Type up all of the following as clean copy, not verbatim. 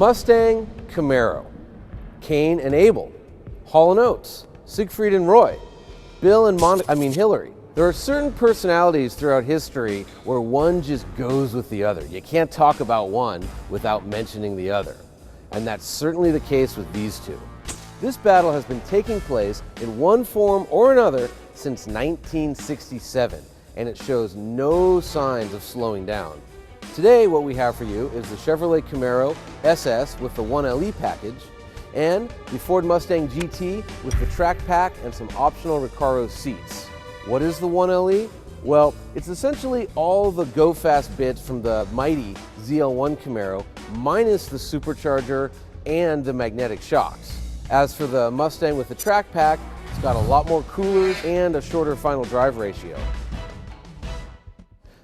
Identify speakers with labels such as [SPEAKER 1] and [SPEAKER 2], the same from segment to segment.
[SPEAKER 1] Mustang, Camaro, Cain and Abel, Hall and Oates, Siegfried and Roy, Bill and Hillary. There are certain personalities throughout history where one just goes with the other. You can't talk about one without mentioning the other. And that's certainly the case with these two. This battle has been taking place in one form or another since 1967, and it shows no signs of slowing down. Today, what we have for you is the Chevrolet Camaro SS with the 1LE package, and the Ford Mustang GT with the track pack and some optional Recaro seats. What is the 1LE? Well, it's essentially all the go-fast bits from the mighty ZL1 Camaro, minus the supercharger and the magnetic shocks. As for the Mustang with the track pack, it's got a lot more coolers and a shorter final drive ratio.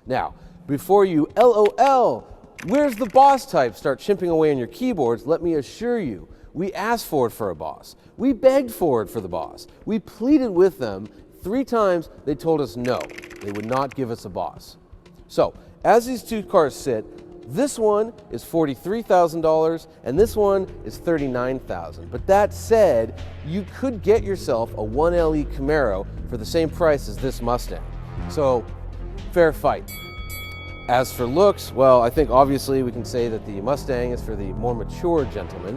[SPEAKER 1] Now, before you LOL, where's the boss type start chimping away on your keyboards, let me assure you, we asked Ford for a boss. We begged Ford for the boss. We pleaded with them 3 times, they told us no, they would not give us a boss. So, as these two cars sit, this one is $43,000 and this one is $39,000. But that said, you could get yourself a 1LE Camaro for the same price as this Mustang. So, fair fight. As for looks, well, I think obviously we can say that the Mustang is for the more mature gentleman,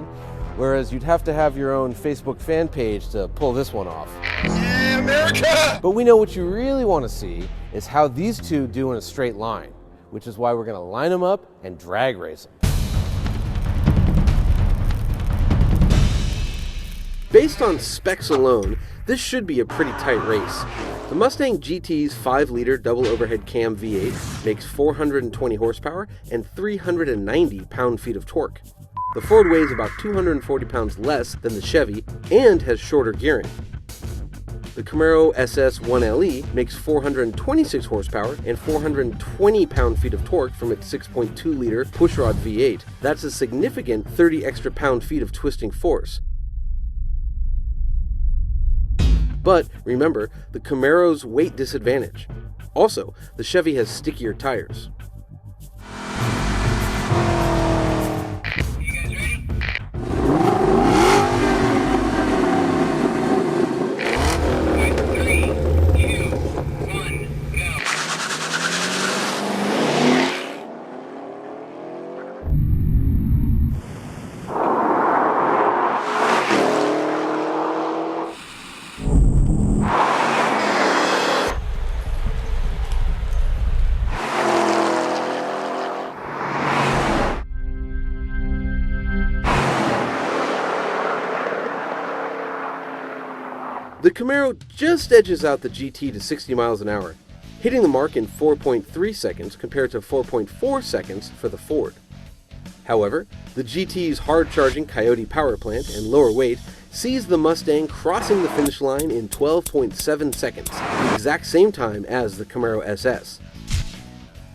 [SPEAKER 1] whereas you'd have to have your own Facebook fan page to pull this one off.
[SPEAKER 2] Yeah, America!
[SPEAKER 1] But we know what you really want to see is how these two do in a straight line, which is why we're going to line them up and drag race them. Based on specs alone, this should be a pretty tight race. The Mustang GT's 5-liter double overhead cam V8 makes 420 horsepower and 390 pound-feet of torque. The Ford weighs about 240 pounds less than the Chevy and has shorter gearing. The Camaro SS 1LE makes 426 horsepower and 420 pound-feet of torque from its 6.2-liter pushrod V8. That's a significant 30 extra pound-feet of twisting force. But remember, the Camaro's weight disadvantage. Also, the Chevy has stickier tires. The Camaro just edges out the GT to 60 miles an hour, hitting the mark in 4.3 seconds compared to 4.4 seconds for the Ford. However, the GT's hard-charging Coyote power plant and lower weight sees the Mustang crossing the finish line in 12.7 seconds, the exact same time as the Camaro SS.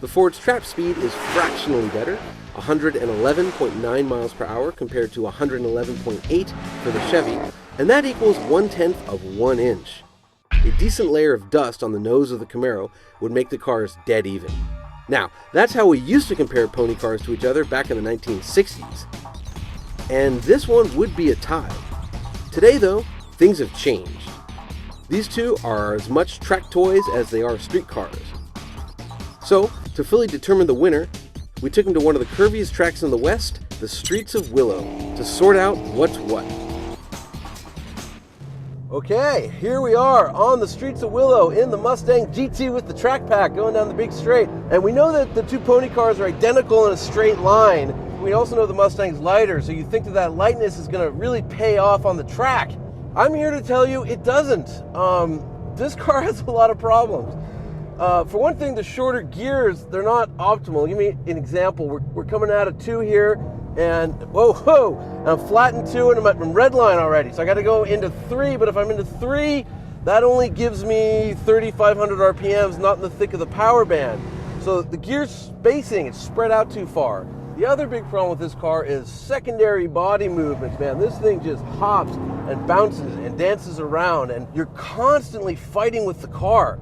[SPEAKER 1] The Ford's trap speed is fractionally better, 111.9 miles per hour compared to 111.8 for the Chevy, and that equals 1/10 of 1 inch. A decent layer of dust on the nose of the Camaro would make the cars dead even. Now, that's how we used to compare pony cars to each other back in the 1960s. And this one would be a tie. Today though, things have changed. These two are as much track toys as they are street cars. So, to fully determine the winner, we took him to one of the curviest tracks in the West, the streets of Willow, to sort out what's what. Okay, here we are on the streets of Willow in the Mustang GT with the track pack going down the big straight. And we know that the two pony cars are identical in a straight line. We also know the Mustang's lighter, so you think that lightness is going to really pay off on the track. I'm here to tell you it doesn't. This car has a lot of problems. For one thing, the shorter gears, they're not optimal. Give me an example. We're coming out of 2 here, and whoa, and I'm flat in 2 and I'm at red line already. So I got to go into 3, but if I'm into 3, that only gives me 3,500 RPMs, not in the thick of the power band. So the gear spacing, it's spread out too far. The other big problem with this car is secondary body movements, man. This thing just hops and bounces and dances around, and you're constantly fighting with the car.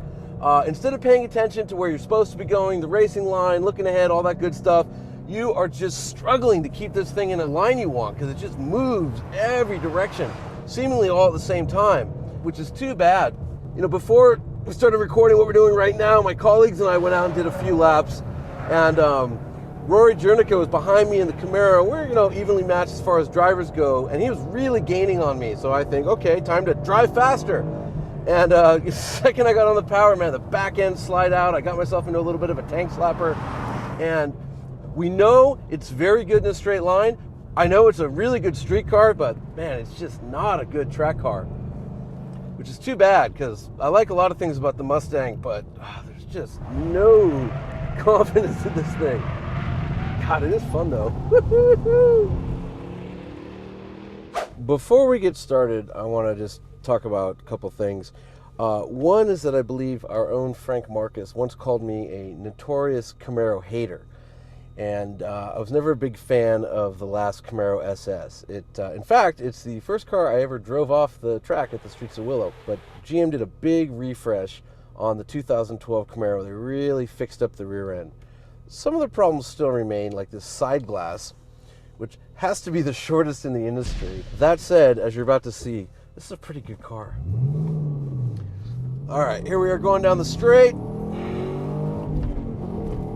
[SPEAKER 1] Instead of paying attention to where you're supposed to be going, the racing line, looking ahead, all that good stuff, you are just struggling to keep this thing in a line you want because it just moves every direction, seemingly all at the same time, which is too bad. You know, before we started recording what we're doing right now, my colleagues and I went out and did a few laps, and Rory Jernicka was behind me in the Camaro. We're, you know, evenly matched as far as drivers go, and he was really gaining on me. So I think, okay, time to drive faster. And the second I got on the power, man, the back end slide out. I got myself into a little bit of a tank slapper. And we know it's very good in a straight line. I know it's a really good street car, but man, it's just not a good track car. Which is too bad, because I like a lot of things about the Mustang, but there's just no confidence in this thing. God, it is fun though. Before we get started, I want to just talk about a couple things. One is that I believe our own Frank Marcus once called me a notorious Camaro hater. And I was never a big fan of the last Camaro SS. In fact, it's the first car I ever drove off the track at the Streets of Willow. But GM did a big refresh on the 2012 Camaro. They really fixed up the rear end. Some of the problems still remain, like this side glass, which has to be the shortest in the industry. That said, as you're about to see, this is a pretty good car. All right, here we are going down the straight.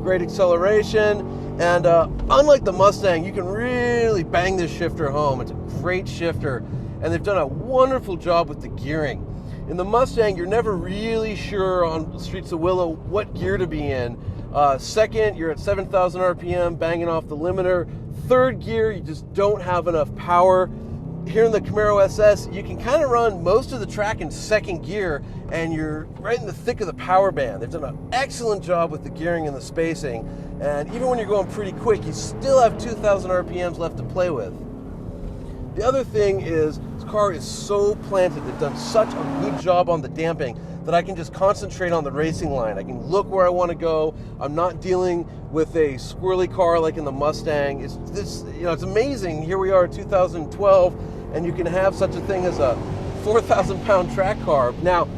[SPEAKER 1] Great acceleration. And unlike the Mustang, you can really bang this shifter home. It's a great shifter, and they've done a wonderful job with the gearing. In the Mustang, you're never really sure on the Streets of Willow what gear to be in. Second, you're at 7,000 RPM, banging off the limiter. Third gear, you just don't have enough power. Here in the Camaro SS, you can kind of run most of the track in second gear, and you're right in the thick of the power band. They've done an excellent job with the gearing and the spacing, and even when you're going pretty quick, you still have 2,000 RPMs left to play with. The other thing is, this car is so planted. They've done such a good job on the damping that I can just concentrate on the racing line. I can look where I want to go. I'm not dealing with a squirrely car like in the Mustang. It's amazing. Here we are in 2012, and you can have such a thing as a 4,000-pound track car. Now,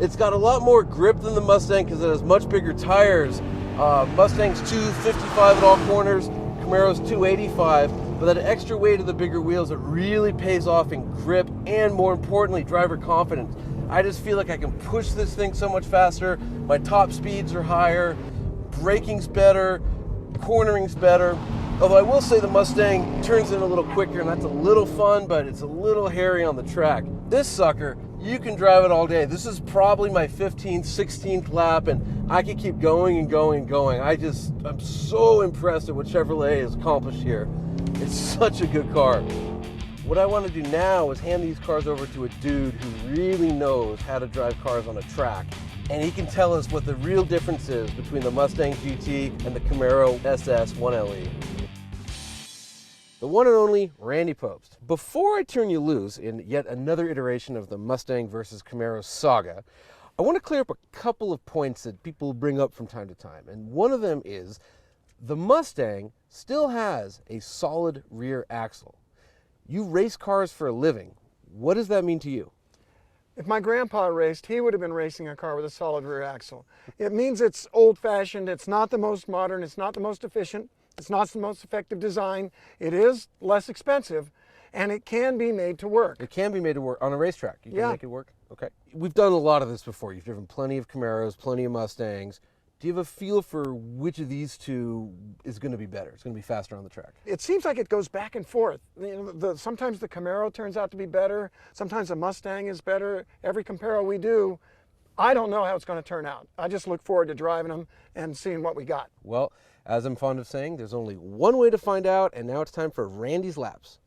[SPEAKER 1] it's got a lot more grip than the Mustang because it has much bigger tires. Mustang's 255 at all corners, Camaro's 285. But that extra weight of the bigger wheels, it really pays off in grip and, more importantly, driver confidence. I just feel like I can push this thing so much faster. My top speeds are higher, braking's better, cornering's better. Although I will say the Mustang turns in a little quicker, and that's a little fun, but it's a little hairy on the track. This sucker, you can drive it all day. This is probably my 15th, 16th lap, and I can keep going and going and going. I'm so impressed at what Chevrolet has accomplished here. It's such a good car. What I want to do now is hand these cars over to a dude who really knows how to drive cars on a track. And he can tell us what the real difference is between the Mustang GT and the Camaro SS 1LE. The one and only Randy Pobst. Before I turn you loose in yet another iteration of the Mustang versus Camaro saga, I want to clear up a couple of points that people bring up from time to time. And one of them is the Mustang still has a solid rear axle. You race cars for a living. What does that mean to you?
[SPEAKER 3] If my grandpa raced, he would have been racing a car with a solid rear axle. It means it's old-fashioned, it's not the most modern, it's not the most efficient, it's not the most effective design. It is less expensive, and it can be made to work.
[SPEAKER 1] It can be made to work on a racetrack. You can make it work? Okay. We've done a lot of this before. You've driven plenty of Camaros, plenty of Mustangs. Do you have a feel for which of these two is going to be better? It's going to be faster on the track.
[SPEAKER 3] It seems like it goes back and forth. Sometimes the Camaro turns out to be better. Sometimes the Mustang is better. Every Camaro we do, I don't know how it's going to turn out. I just look forward to driving them and seeing what we got.
[SPEAKER 1] Well, as I'm fond of saying, there's only one way to find out, and now it's time for Randy's Laps.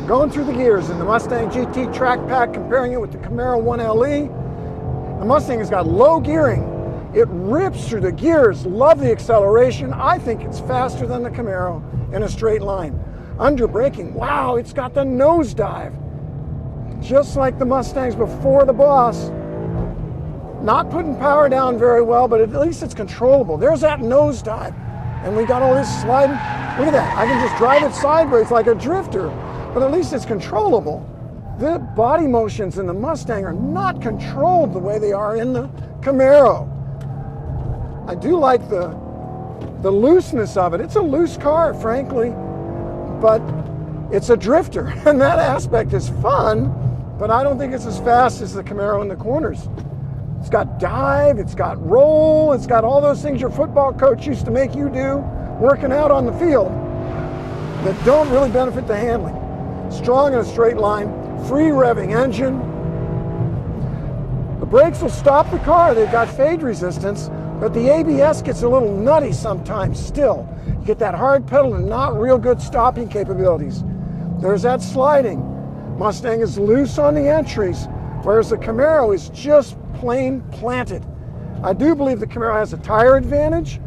[SPEAKER 3] Going through the gears in the Mustang GT track pack, comparing it with the Camaro 1LE. The Mustang has got low gearing. It rips through the gears. Love the acceleration. I think it's faster than the Camaro in a straight line. Under braking, wow, it's got the nosedive. Just like the Mustangs before the Boss. Not putting power down very well, but at least it's controllable. There's that nosedive. And we got all this sliding. Look at that. I can just drive it sideways like a drifter. But at least it's controllable. The body motions in the Mustang are not controlled the way they are in the Camaro. I do like the looseness of it. It's a loose car, frankly, but it's a drifter, and that aspect is fun, but I don't think it's as fast as the Camaro in the corners. It's got dive, it's got roll, it's got all those things your football coach used to make you do working out on the field that don't really benefit the handling. Strong in a straight line, free revving engine. The brakes will stop the car, they've got fade resistance, but the ABS gets a little nutty sometimes still. You get that hard pedal and not real good stopping capabilities. There's that sliding. Mustang is loose on the entries, whereas the Camaro is just plain planted. I do believe the Camaro has a tire advantage.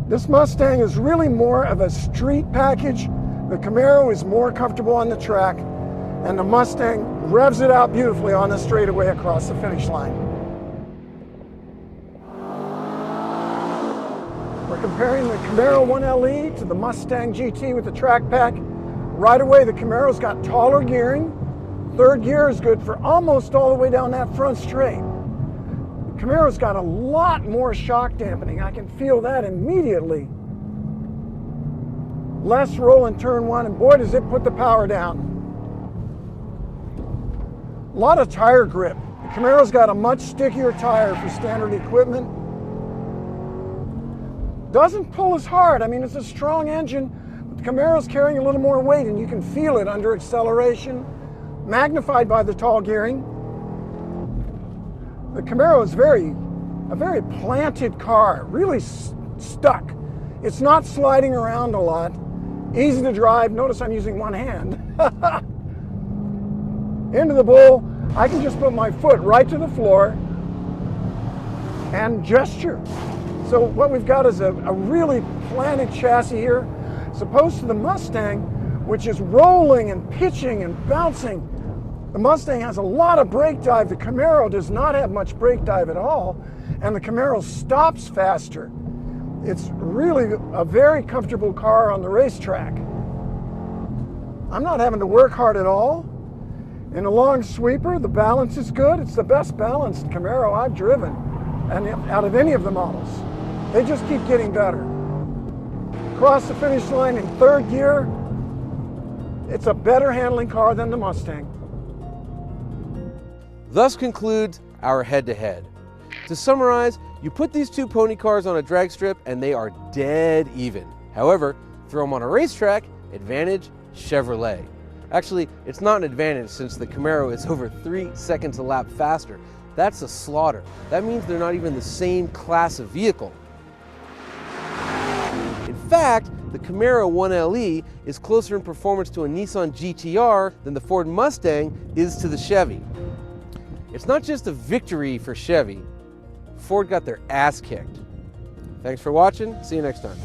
[SPEAKER 3] This Mustang is really more of a street package. The Camaro is more comfortable on the track, and the Mustang revs it out beautifully on the straightaway across the finish line. We're comparing the Camaro 1LE to the Mustang GT with the track pack. Right away, the Camaro's got taller gearing. Third gear is good for almost all the way down that front straight. The Camaro's got a lot more shock dampening. I can feel that immediately. Less roll in turn one, and boy, does it put the power down. A lot of tire grip. The Camaro's got a much stickier tire for standard equipment. Doesn't pull as hard. I mean, it's a strong engine, but the Camaro's carrying a little more weight, and you can feel it under acceleration, magnified by the tall gearing. The Camaro is a very planted car, really stuck. It's not sliding around a lot. Easy to drive. Notice I'm using one hand. Into the bull, I can just put my foot right to the floor and gesture. So what we've got is a really planted chassis here, as opposed to the Mustang, which is rolling and pitching and bouncing. The Mustang has a lot of brake dive. The Camaro does not have much brake dive at all, and the Camaro stops faster. It's really a very comfortable car on the racetrack. I'm not having to work hard at all. In a long sweeper, the balance is good. It's the best balanced Camaro I've driven, and out of any of the models. They just keep getting better. Across the finish line in third gear, it's a better handling car than the Mustang.
[SPEAKER 1] Thus concludes our head-to-head. To summarize, you put these two pony cars on a drag strip and they are dead even. However, throw them on a racetrack, advantage Chevrolet. Actually, it's not an advantage since the Camaro is over 3 seconds a lap faster. That's a slaughter. That means they're not even the same class of vehicle. In fact, the Camaro 1LE is closer in performance to a Nissan GTR than the Ford Mustang is to the Chevy. It's not just a victory for Chevy. Ford got their ass kicked. Thanks for watching. See you next time.